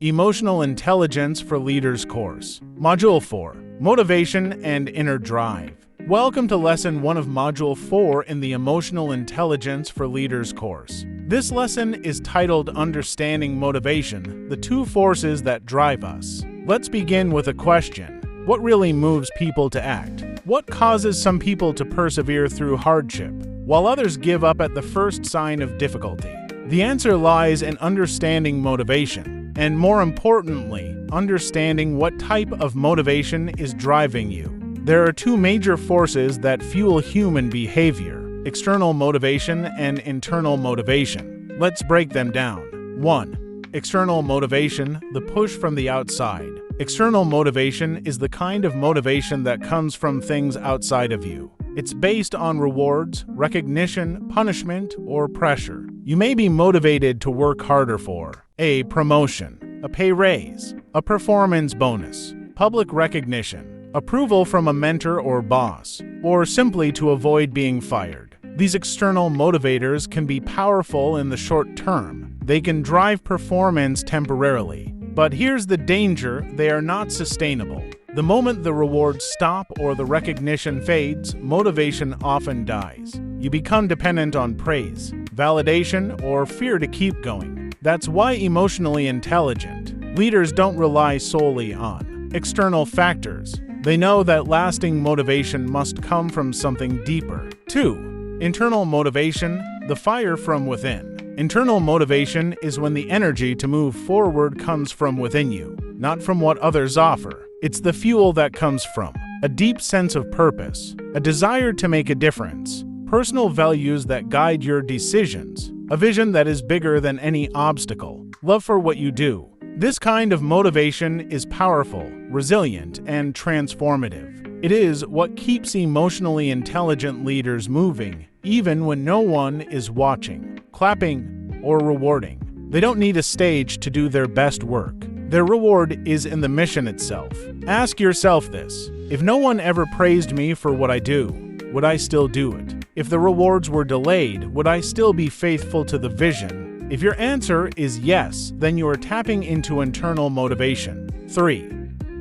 Emotional Intelligence for Leaders course. Module 4, Motivation and Inner Drive. Welcome to Lesson 1 of Module 4 in the Emotional Intelligence for Leaders course. This lesson is titled Understanding Motivation, the two forces that drive us. Let's begin with a question. What really moves people to act? What causes some people to persevere through hardship, while others give up at the first sign of difficulty? The answer lies in understanding motivation, and more importantly, understanding what type of motivation is driving you. There are two major forces that fuel human behavior: external motivation and internal motivation. Let's break them down. 1. External motivation, the push from the outside. External motivation is the kind of motivation that comes from things outside of you. It's based on rewards, recognition, punishment, or pressure. You may be motivated to work harder for a promotion, a pay raise, a performance bonus, public recognition, approval from a mentor or boss, or simply to avoid being fired. These external motivators can be powerful in the short term. They can drive performance temporarily. But here's the danger: they are not sustainable. The moment the rewards stop or the recognition fades, motivation often dies. You become dependent on praise, validation, or fear to keep going. That's why emotionally intelligent leaders don't rely solely on external factors. They know that lasting motivation must come from something deeper. 2. Internal motivation, the fire from within. Internal motivation is when the energy to move forward comes from within you, not from what others offer. It's the fuel that comes from a deep sense of purpose, a desire to make a difference, personal values that guide your decisions, a vision that is bigger than any obstacle, love for what you do. This kind of motivation is powerful, resilient, and transformative. It is what keeps emotionally intelligent leaders moving, even when no one is watching, clapping, or rewarding. They don't need a stage to do their best work. Their reward is in the mission itself. Ask yourself this: if no one ever praised me for what I do, would I still do it? If the rewards were delayed, would I still be faithful to the vision? If your answer is yes, then you are tapping into internal motivation. 3.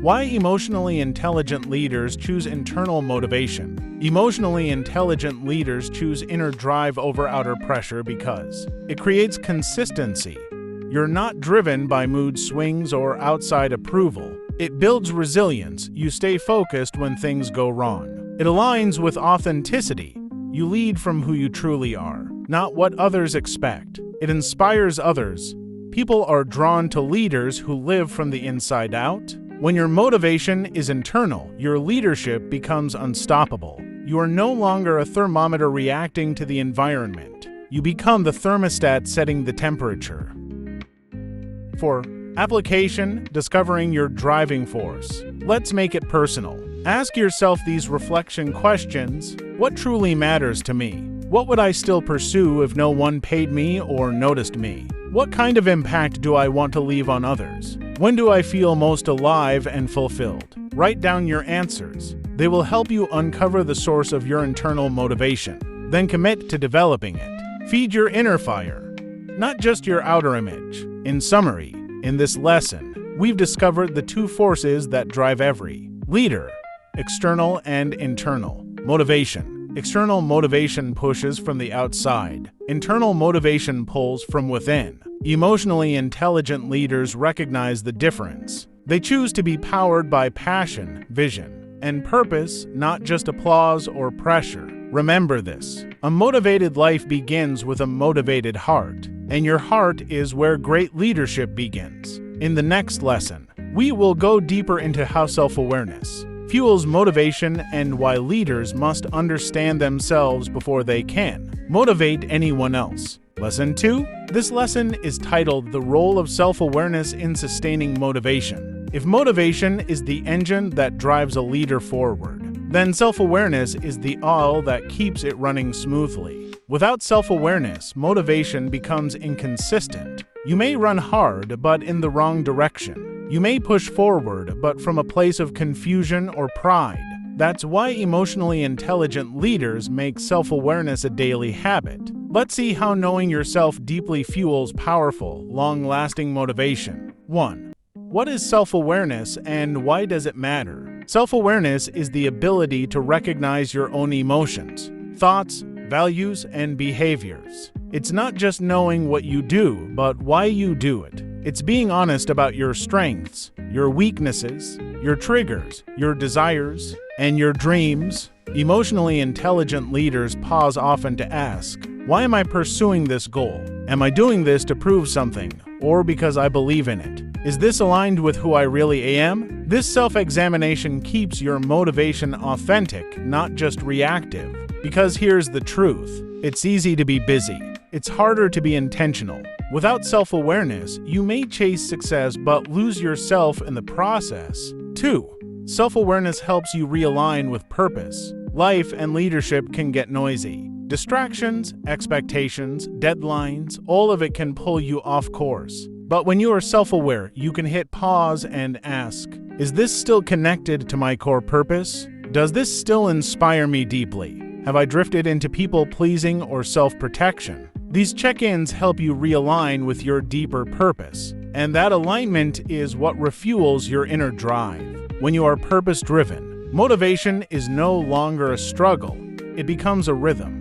Why emotionally intelligent leaders choose internal motivation. Emotionally intelligent leaders choose inner drive over outer pressure because it creates consistency. You're not driven by mood swings or outside approval. It builds resilience. You stay focused when things go wrong. It aligns with authenticity. You lead from who you truly are, not what others expect. It inspires others. People are drawn to leaders who live from the inside out. When your motivation is internal, your leadership becomes unstoppable. You are no longer a thermometer reacting to the environment. You become the thermostat setting the temperature. 4. Application, discovering your driving force. Let's make it personal. Ask yourself these reflection questions. What truly matters to me? What would I still pursue if no one paid me or noticed me? What kind of impact do I want to leave on others? When do I feel most alive and fulfilled? Write down your answers. They will help you uncover the source of your internal motivation. Then commit to developing it. Feed your inner fire, not just your outer image. In summary, in this lesson, we've discovered the two forces that drive every leader: external and internal motivation. External motivation pushes from the outside. Internal motivation pulls from within. Emotionally intelligent leaders recognize the difference. They choose to be powered by passion, vision, and purpose, not just applause or pressure. Remember this: a motivated life begins with a motivated heart, and your heart is where great leadership begins. In the next lesson, we will go deeper into how self-awareness fuels motivation and why leaders must understand themselves before they can motivate anyone else. Lesson 2. This lesson is titled The Role of Self-Awareness in Sustaining Motivation. If motivation is the engine that drives a leader forward, then self-awareness is the oil that keeps it running smoothly. Without self-awareness, motivation becomes inconsistent. You may run hard, but in the wrong direction. You may push forward, but from a place of confusion or pride. That's why emotionally intelligent leaders make self-awareness a daily habit. Let's see how knowing yourself deeply fuels powerful, long-lasting motivation. 1. What is self-awareness and why does it matter? Self-awareness is the ability to recognize your own emotions, thoughts, values, and behaviors. It's not just knowing what you do, but why you do it. It's being honest about your strengths, your weaknesses, your triggers, your desires, and your dreams. Emotionally intelligent leaders pause often to ask, why am I pursuing this goal? Am I doing this to prove something, or because I believe in it? Is this aligned with who I really am? This self-examination keeps your motivation authentic, not just reactive. Because here's the truth. It's easy to be busy. It's harder to be intentional. Without self-awareness, you may chase success but lose yourself in the process. 2. Self-awareness helps you realign with purpose. Life and leadership can get noisy. Distractions, expectations, deadlines, all of it can pull you off course. But when you are self-aware, you can hit pause and ask, is this still connected to my core purpose? Does this still inspire me deeply? Have I drifted into people-pleasing or self-protection? These check-ins help you realign with your deeper purpose, and that alignment is what refuels your inner drive. When you are purpose-driven, motivation is no longer a struggle, it becomes a rhythm.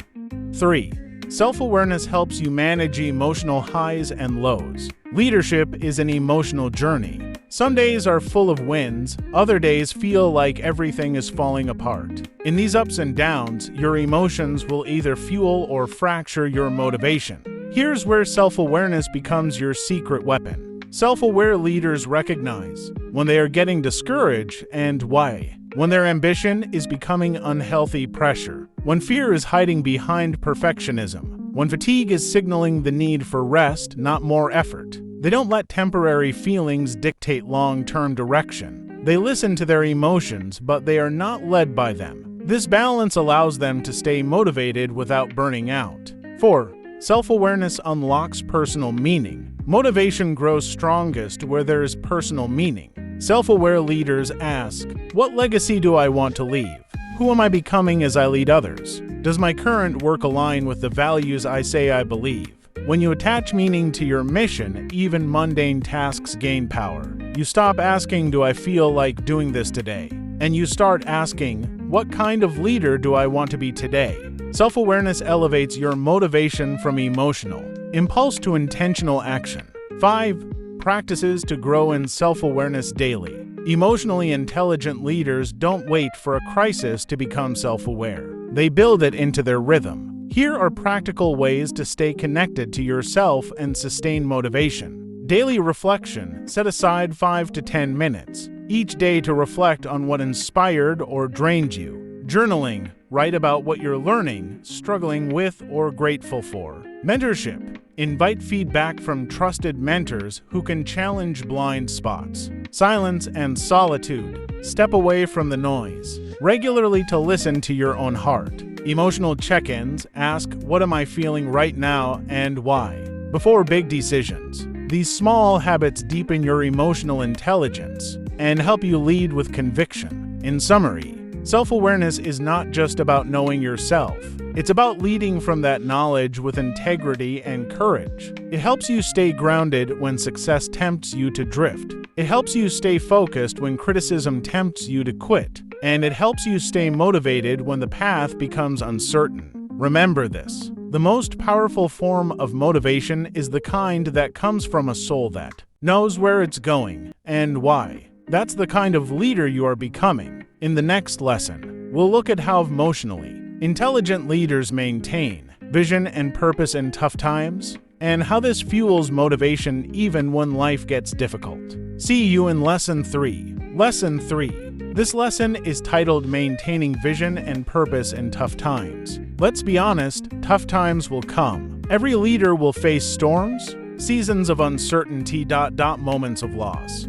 3. Self-awareness helps you manage emotional highs and lows. Leadership is an emotional journey. Some days are full of wins, other days feel like everything is falling apart. In these ups and downs, your emotions will either fuel or fracture your motivation. Here's where self-awareness becomes your secret weapon. Self-aware leaders recognize when they are getting discouraged and why. When their ambition is becoming unhealthy pressure. When fear is hiding behind perfectionism. When fatigue is signaling the need for rest, not more effort. They don't let temporary feelings dictate long-term direction. They listen to their emotions, but they are not led by them. This balance allows them to stay motivated without burning out. 4. Self-awareness unlocks personal meaning. Motivation grows strongest where there is personal meaning. Self-aware leaders ask, what legacy do I want to leave? Who am I becoming as I lead others? Does my current work align with the values I say I believe? When you attach meaning to your mission, even mundane tasks gain power. You stop asking, do I feel like doing this today? And you start asking, what kind of leader do I want to be today? Self-awareness elevates your motivation from emotional impulse to intentional action. 5. Practices to grow in self-awareness daily. Emotionally intelligent leaders don't wait for a crisis to become self-aware. They build it into their rhythm. Here are practical ways to stay connected to yourself and sustain motivation. Daily reflection. Set aside 5 to 10 minutes each day to reflect on what inspired or drained you. Journaling. Write about what you're learning, struggling with, or grateful for. Mentorship. Invite feedback from trusted mentors who can challenge blind spots. Silence and solitude. Step away from the noise. Regularly to listen to your own heart. Emotional check-ins. Ask, what am I feeling right now and why? Before big decisions. These small habits deepen your emotional intelligence and help you lead with conviction. In summary, self-awareness is not just about knowing yourself. It's about leading from that knowledge with integrity and courage. It helps you stay grounded when success tempts you to drift. It helps you stay focused when criticism tempts you to quit. And it helps you stay motivated when the path becomes uncertain. Remember this. The most powerful form of motivation is the kind that comes from a soul that knows where it's going and why. That's the kind of leader you are becoming. In the next lesson, we'll look at how emotionally intelligent leaders maintain vision and purpose in tough times, and how this fuels motivation even when life gets difficult. See you in Lesson 3. Lesson 3. This lesson is titled Maintaining Vision and Purpose in Tough Times. Let's be honest, tough times will come. Every leader will face storms, seasons of uncertainty, moments of loss.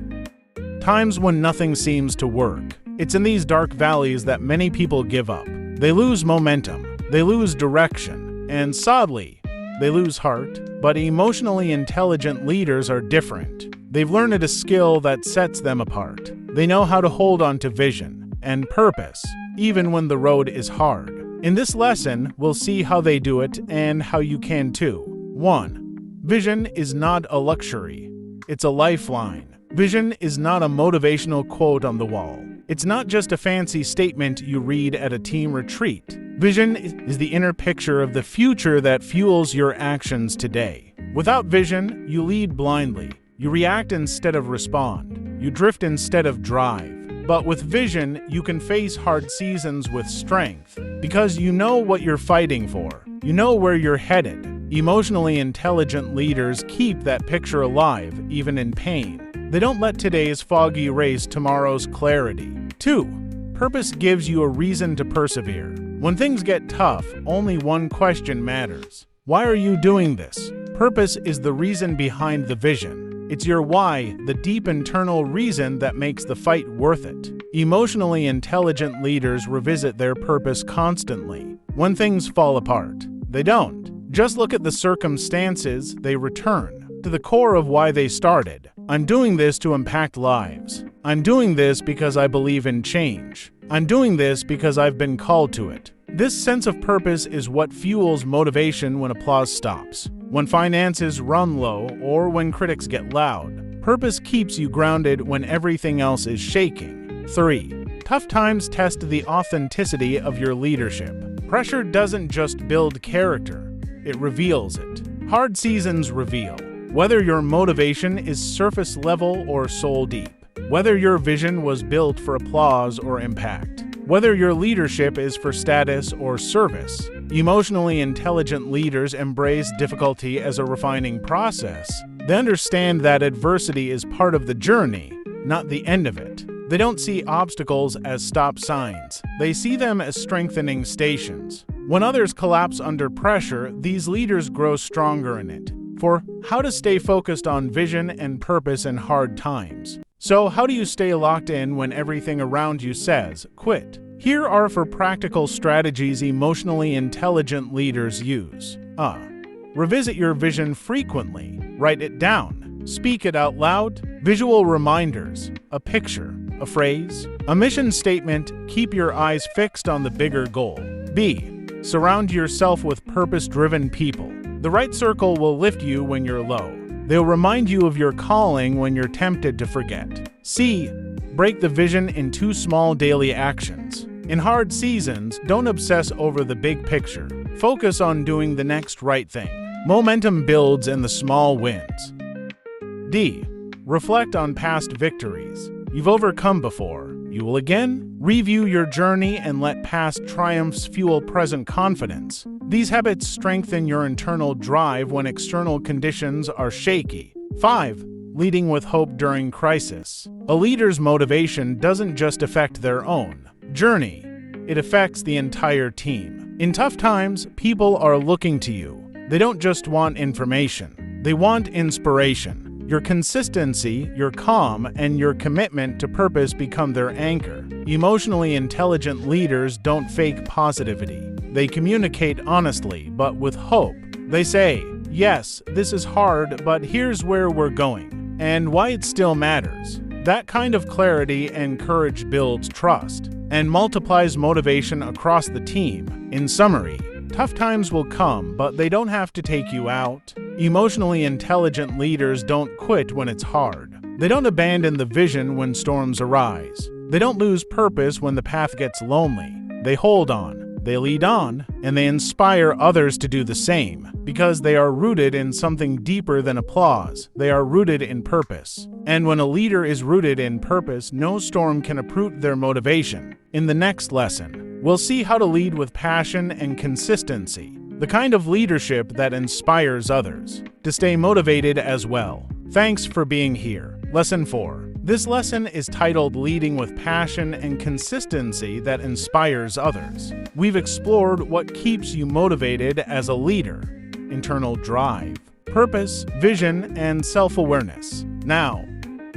Times when nothing seems to work. It's in these dark valleys that many people give up. They lose momentum, they lose direction, and sadly, they lose heart. But emotionally intelligent leaders are different. They've learned a skill that sets them apart. They know how to hold on to vision and purpose, even when the road is hard. In this lesson, we'll see how they do it and how you can too. 1. Vision is not a luxury. It's a lifeline. Vision is not a motivational quote on the wall. It's not just a fancy statement you read at a team retreat. Vision is the inner picture of the future that fuels your actions today. Without vision, you lead blindly. You react instead of respond. You drift instead of drive. But with vision, you can face hard seasons with strength because you know what you're fighting for. You know where you're headed. Emotionally intelligent leaders keep that picture alive, even in pain. They don't let today's fog erase tomorrow's clarity. 2. Purpose gives you a reason to persevere. When things get tough, only one question matters. Why are you doing this? Purpose is the reason behind the vision. It's your why, the deep internal reason that makes the fight worth it. Emotionally intelligent leaders revisit their purpose constantly. When things fall apart, they don't just look at the circumstances, they return to the core of why they started. I'm doing this to impact lives. I'm doing this because I believe in change. I'm doing this because I've been called to it. This sense of purpose is what fuels motivation when applause stops, when finances run low, or when critics get loud. Purpose keeps you grounded when everything else is shaking. 3. Tough times test the authenticity of your leadership. Pressure doesn't just build character, it reveals it. Hard seasons reveal whether your motivation is surface level or soul deep, whether your vision was built for applause or impact, whether your leadership is for status or service. Emotionally intelligent leaders embrace difficulty as a refining process. They understand that adversity is part of the journey, not the end of it. They don't see obstacles as stop signs. They see them as strengthening stations. When others collapse under pressure, these leaders grow stronger in it. For how to stay focused on vision and purpose in hard times. So, how do you stay locked in when everything around you says, quit? Here are 4 practical strategies emotionally intelligent leaders use. Revisit your vision frequently. Write it down. Speak it out loud. Visual reminders. A picture. A phrase. A mission statement. Keep your eyes fixed on the bigger goal. B. Surround yourself with purpose-driven people. The right circle will lift you when you're low. They'll remind you of your calling when you're tempted to forget. C. Break the vision into small daily actions. In hard seasons, don't obsess over the big picture. Focus on doing the next right thing. Momentum builds in the small wins. D. Reflect on past victories. You've overcome before. You will again. Review your journey and let past triumphs fuel present confidence. These habits strengthen your internal drive when external conditions are shaky. 5. Leading with hope during crisis. A leader's motivation doesn't just affect their own journey, it affects the entire team. In tough times, people are looking to you. They don't just want information, they want inspiration. Your consistency, your calm, and your commitment to purpose become their anchor. Emotionally intelligent leaders don't fake positivity. They communicate honestly, but with hope. They say, yes, this is hard, but here's where we're going, and why it still matters. That kind of clarity and courage builds trust and multiplies motivation across the team. In summary, tough times will come, but they don't have to take you out. Emotionally intelligent leaders don't quit when it's hard. They don't abandon the vision when storms arise. They don't lose purpose when the path gets lonely. They hold on, they lead on, and they inspire others to do the same, because they are rooted in something deeper than applause. They are rooted in purpose. And when a leader is rooted in purpose, no storm can uproot their motivation. In the next lesson, we'll see how to lead with passion and consistency, the kind of leadership that inspires others to stay motivated as well. Thanks for being here. Lesson 4. This lesson is titled Leading with Passion and Consistency that Inspires Others. We've explored what keeps you motivated as a leader: internal drive, purpose, vision, and self-awareness. Now,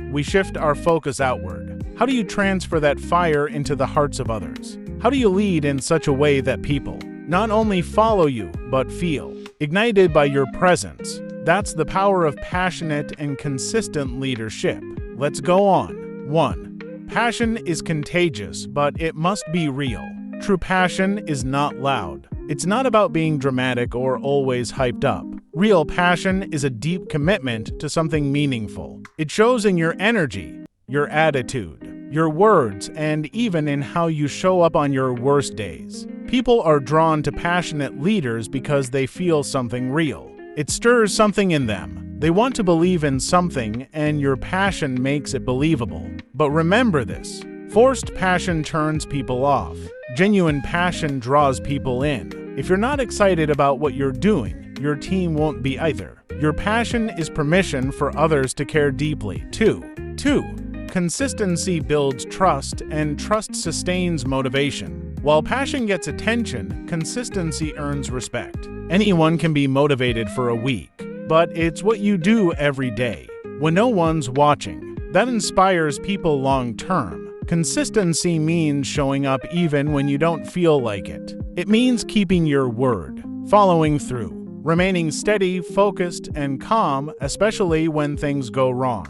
we shift our focus outward. How do you transfer that fire into the hearts of others? How do you lead in such a way that people not only follow you, but feel ignited by your presence? That's the power of passionate and consistent leadership. Let's go on. 1. Passion is contagious, but it must be real. True passion is not loud. It's not about being dramatic or always hyped up. Real passion is a deep commitment to something meaningful. It shows in your energy, your attitude, your words, and even in how you show up on your worst days. People are drawn to passionate leaders because they feel something real. It stirs something in them. They want to believe in something, and your passion makes it believable. But remember this: forced passion turns people off. Genuine passion draws people in. If you're not excited about what you're doing, your team won't be either. Your passion is permission for others to care deeply, too. 2. Consistency builds trust, and trust sustains motivation. While passion gets attention, consistency earns respect. Anyone can be motivated for a week, but it's what you do every day, when no one's watching, that inspires people long-term. Consistency means showing up even when you don't feel like it. It means keeping your word, following through, remaining steady, focused, and calm, especially when things go wrong.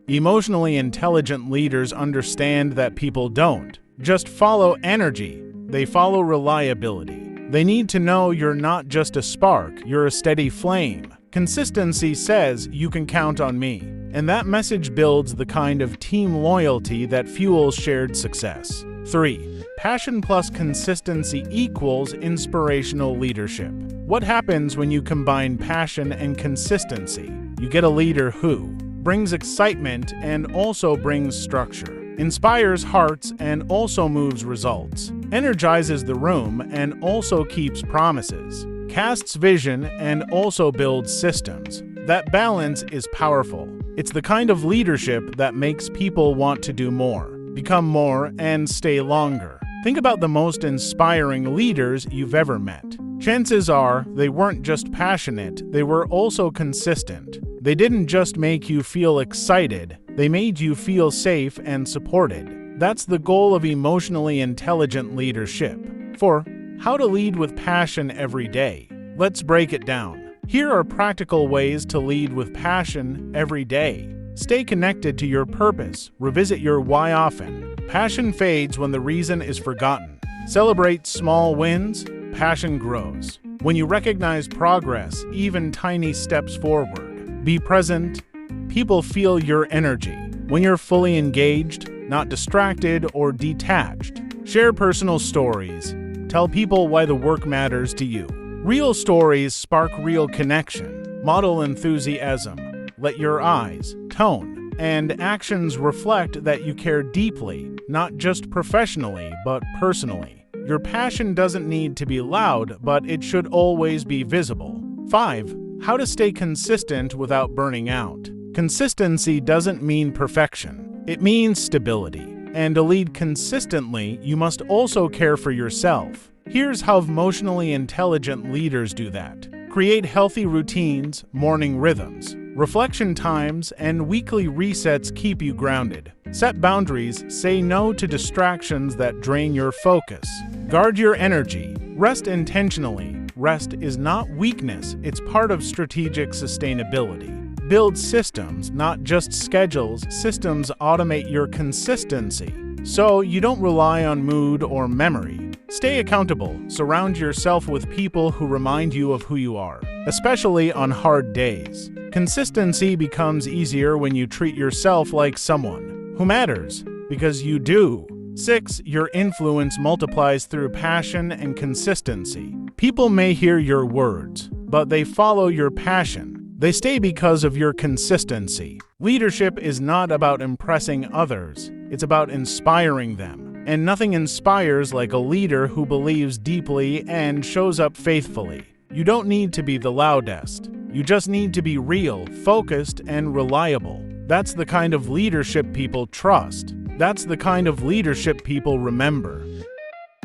Emotionally intelligent leaders understand that people don't just follow energy, they follow reliability. They need to know you're not just a spark, you're a steady flame. Consistency says, "You can count on me." And that message builds the kind of team loyalty that fuels shared success. 3. Passion plus consistency equals inspirational leadership. What happens when you combine passion and consistency? You get a leader who brings excitement and also brings structure, inspires hearts and also moves results, energizes the room and also keeps promises, casts vision and also builds systems. That balance is powerful. It's the kind of leadership that makes people want to do more, become more, and stay longer. Think about the most inspiring leaders you've ever met. Chances are they weren't just passionate, they were also consistent. They didn't just make you feel excited, they made you feel safe and supported. That's the goal of emotionally intelligent leadership. 4. How to lead with passion every day. Let's break it down. Here are practical ways to lead with passion every day. Stay connected to your purpose. Revisit your why often. Passion fades when the reason is forgotten. Celebrate small wins. Passion grows when you recognize progress, even tiny steps forward. Be present. People feel your energy when you're fully engaged, not distracted or detached. Share personal stories. Tell people why the work matters to you. Real stories spark real connection. Model enthusiasm. Let your eyes, tone, and actions reflect that you care deeply, not just professionally, but personally. Your passion doesn't need to be loud, but it should always be visible. 5. How to stay consistent without burning out. Consistency doesn't mean perfection. It means stability. And to lead consistently, you must also care for yourself. Here's how emotionally intelligent leaders do that. Create healthy routines, morning rhythms, reflection times, and weekly resets keep you grounded. Set boundaries, say no to distractions that drain your focus. Guard your energy. Rest intentionally. Rest is not weakness, it's part of strategic sustainability. Build systems, not just schedules. Systems automate your consistency, so you don't rely on mood or memory. Stay accountable. Surround yourself with people who remind you of who you are, especially on hard days. Consistency becomes easier when you treat yourself like someone who matters, because you do. 6. Your influence multiplies through passion and consistency. People may hear your words, but they follow your passion. They stay because of your consistency. Leadership is not about impressing others, it's about inspiring them. And nothing inspires like a leader who believes deeply and shows up faithfully. You don't need to be the loudest. You just need to be real, focused, and reliable. That's the kind of leadership people trust. That's the kind of leadership people remember.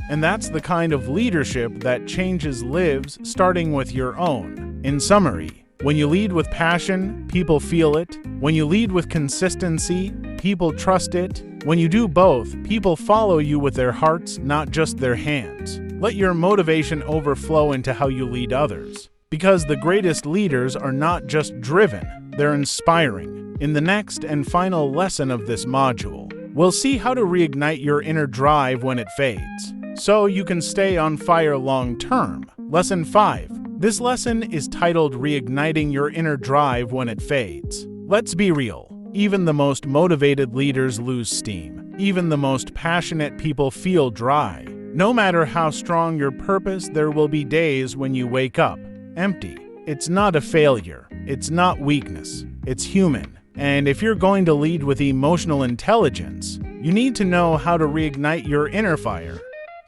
And that's the kind of leadership that changes lives, starting with your own. In summary, when you lead with passion, people feel it. When you lead with consistency, people trust it. When you do both, people follow you with their hearts, not just their hands. Let your motivation overflow into how you lead others. Because the greatest leaders are not just driven, they're inspiring. In the next and final lesson of this module, we'll see how to reignite your inner drive when it fades, so you can stay on fire long term. Lesson 5. This lesson is titled Reigniting Your Inner Drive When It Fades. Let's be real. Even the most motivated leaders lose steam. Even the most passionate people feel dry. No matter how strong your purpose, there will be days when you wake up empty. It's not a failure. It's not weakness. It's human. And if you're going to lead with emotional intelligence, you need to know how to reignite your inner fire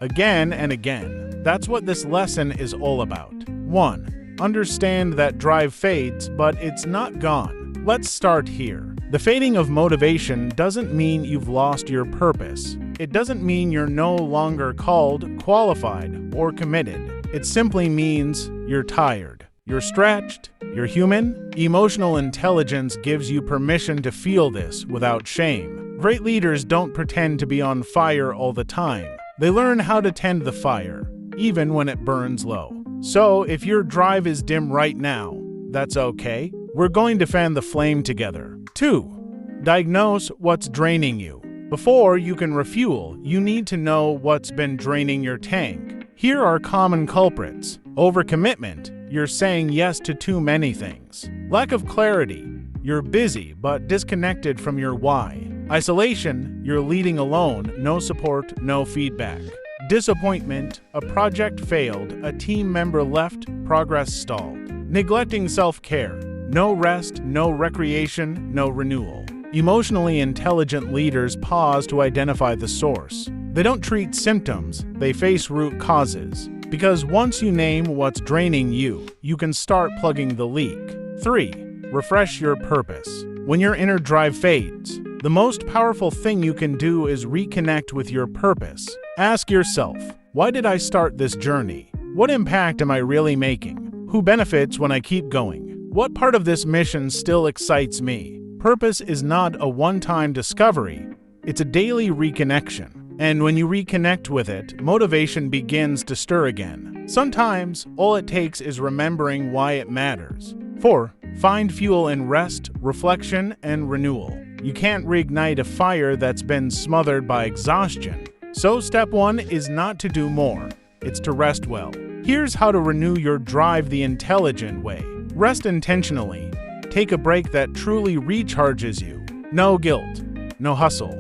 again and again. That's what this lesson is all about. 1. Understand that drive fades, but it's not gone. Let's start here. The fading of motivation doesn't mean you've lost your purpose. It doesn't mean you're no longer called, qualified, or committed. It simply means you're tired. You're stretched. You're human. Emotional intelligence gives you permission to feel this without shame. Great leaders don't pretend to be on fire all the time. They learn how to tend the fire, even when it burns low. So, if your drive is dim right now, that's okay. We're going to fan the flame together. 2. Diagnose what's draining you. Before you can refuel, you need to know what's been draining your tank. Here are common culprits. Overcommitment. You're saying yes to too many things. Lack of clarity. You're busy but disconnected from your why. Isolation. You're leading alone, no support, no feedback. Disappointment. A project failed, a team member left, progress stalled. Neglecting self-care. No rest, no recreation, no renewal. Emotionally intelligent leaders pause to identify the source. They don't treat symptoms, they face root causes. Because once you name what's draining you, you can start plugging the leak. 3. Refresh your purpose. When your inner drive fades, the most powerful thing you can do is reconnect with your purpose. Ask yourself, why did I start this journey? What impact am I really making? Who benefits when I keep going? What part of this mission still excites me? Purpose is not a one-time discovery, it's a daily reconnection. And when you reconnect with it, motivation begins to stir again. Sometimes, all it takes is remembering why it matters. 4. Find fuel in rest, reflection, and renewal. You can't reignite a fire that's been smothered by exhaustion. So step 1 is not to do more, it's to rest well. Here's how to renew your drive the intelligent way. Rest intentionally. Take a break that truly recharges you. No guilt, no hustle.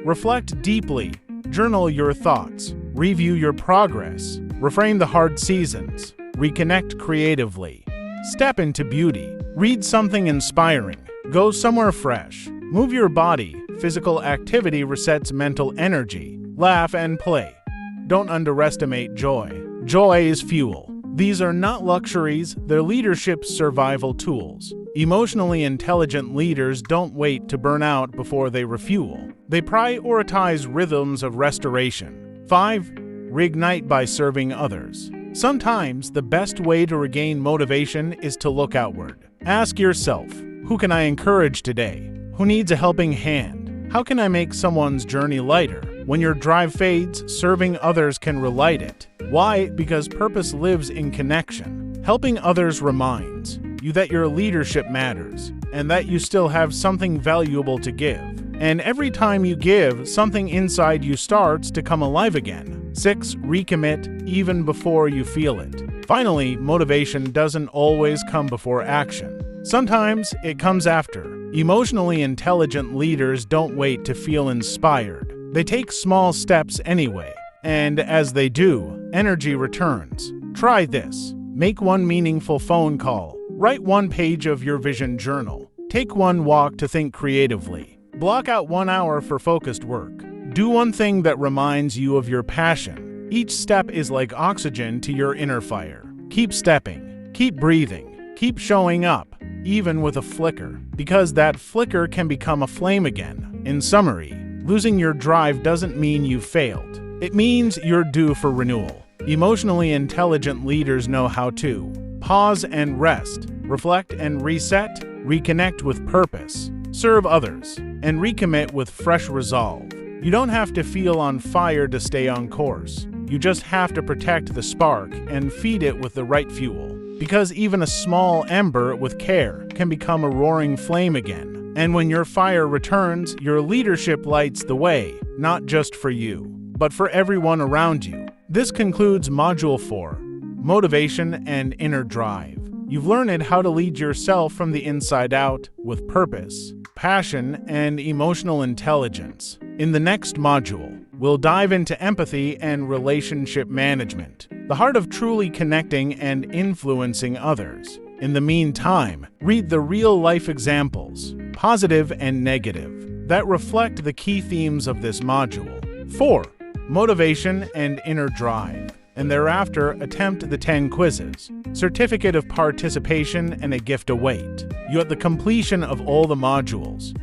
Reflect deeply. Journal your thoughts. Review your progress. Reframe the hard seasons. Reconnect creatively. Step into beauty. Read something inspiring. Go somewhere fresh. Move your body. Physical activity resets mental energy. Laugh and play. Don't underestimate joy. Joy is fuel. These are not luxuries, they're leadership's survival tools. Emotionally intelligent leaders don't wait to burn out before they refuel. They prioritize rhythms of restoration. 5. Reignite by serving others. Sometimes the best way to regain motivation is to look outward. Ask yourself, who can I encourage today? Who needs a helping hand? How can I make someone's journey lighter? When your drive fades, serving others can relight it. Why? Because purpose lives in connection. Helping others reminds you that your leadership matters and that you still have something valuable to give. And every time you give, something inside you starts to come alive again. 6. Recommit even before you feel it. Finally, motivation doesn't always come before action. Sometimes it comes after. Emotionally intelligent leaders don't wait to feel inspired. They take small steps anyway. And as they do, energy returns. Try this. Make one meaningful phone call. Write one page of your vision journal. Take one walk to think creatively. Block out 1 hour for focused work. Do one thing that reminds you of your passion. Each step is like oxygen to your inner fire. Keep stepping. Keep breathing. Keep showing up, even with a flicker, because that flicker can become a flame again. In summary, losing your drive doesn't mean you failed. It means you're due for renewal. Emotionally intelligent leaders know how to pause and rest, reflect and reset, reconnect with purpose, serve others, and recommit with fresh resolve. You don't have to feel on fire to stay on course. You just have to protect the spark and feed it with the right fuel. Because even a small ember with care can become a roaring flame again. And when your fire returns, your leadership lights the way, not just for you, but for everyone around you. This concludes Module 4, Motivation and Inner Drive. You've learned how to lead yourself from the inside out with purpose, passion, and emotional intelligence. In the next module, we'll dive into empathy and relationship management, the heart of truly connecting and influencing others. In the meantime, read the real-life examples, positive and negative, that reflect the key themes of this module. 4. Motivation and inner drive, and thereafter attempt the 10 quizzes, certificate of participation, and a gift await you at the completion of all the modules.